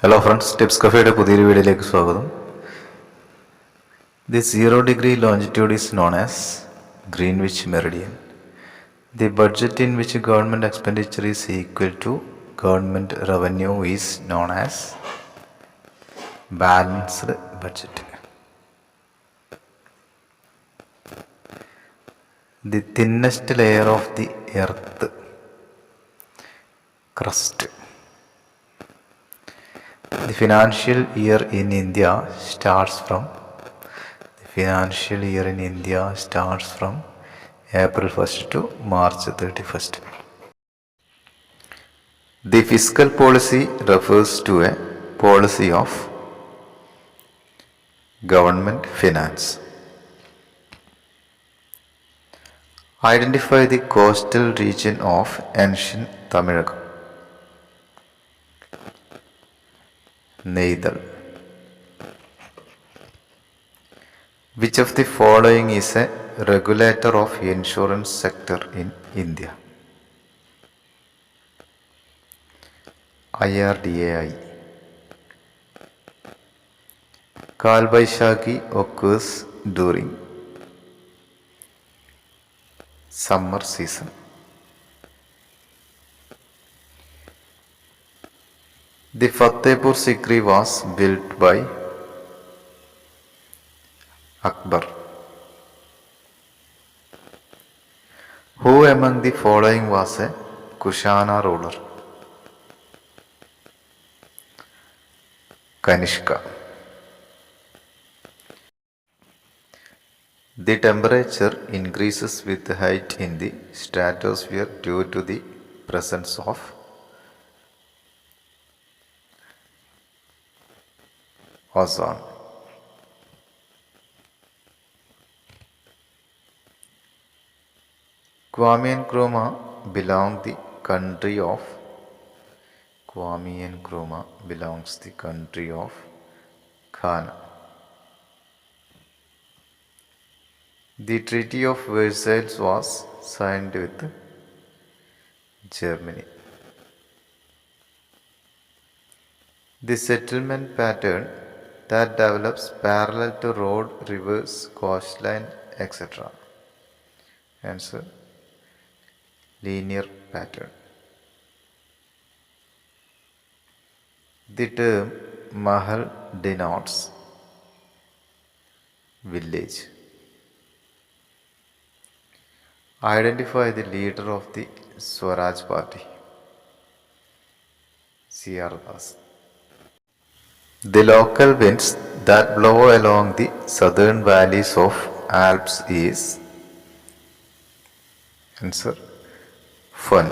Hello friends, tips കഫേയുടെ പുതിയൊരു വീഡിയോയിലേക്ക് സ്വാഗതം. The 0° longitude is known as Greenwich Meridian. The budget in which government expenditure is equal to government revenue is known as balanced budget. The thinnest layer of the earth crust. The financial year in India starts from April 1st to March 31st. The fiscal policy refers to a policy of government finance. Identify the coastal region of ancient Tamilnadu. Neithal. Which of the following is a regulator of insurance sector in India? IRDAI. Kal Baishakhi occurs during summer season. The Fatehpur Sikri was built by Akbar. Who among the following was a Kushana ruler? Kanishka. The temperature increases with height in the stratosphere due to the presence of ozone. Kwame Nkrumah belongs the country of Ghana. The Treaty of Versailles was signed with Germany. The settlement pattern that develops parallel to road, rivers, coastline, etc. Answer: linear pattern. The term Mahal denotes village. Identify the leader of the Swaraj Party. C.R. Das. The local winds that blow along the southern valleys of Alps is answer: Fun.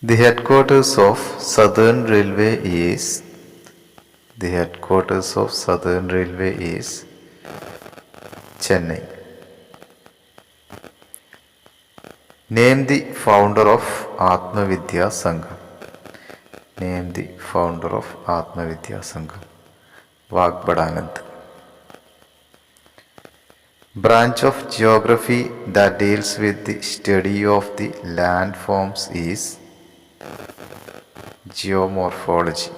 The headquarters of Southern Railway is Chennai. Name the founder of Atmavidya Sangham. Vagbhadanand. Branch of geography that deals with the study of the landforms is geomorphology.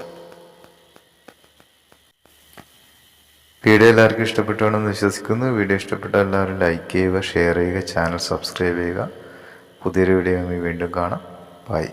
Video എല്ലാവർക്കും ഇഷ്ടപ്പെട്ടാണെന്ന് വിശ്വസിക്കുന്നു. Video ഇഷ്ടപ്പെട്ട എല്ലാവരും like ചെയ്യുക, share ചെയ്യുക, channel subscribe ചെയ്യുക. പുതിയൊരു video വീണ്ടും കാണാം. ബൈ.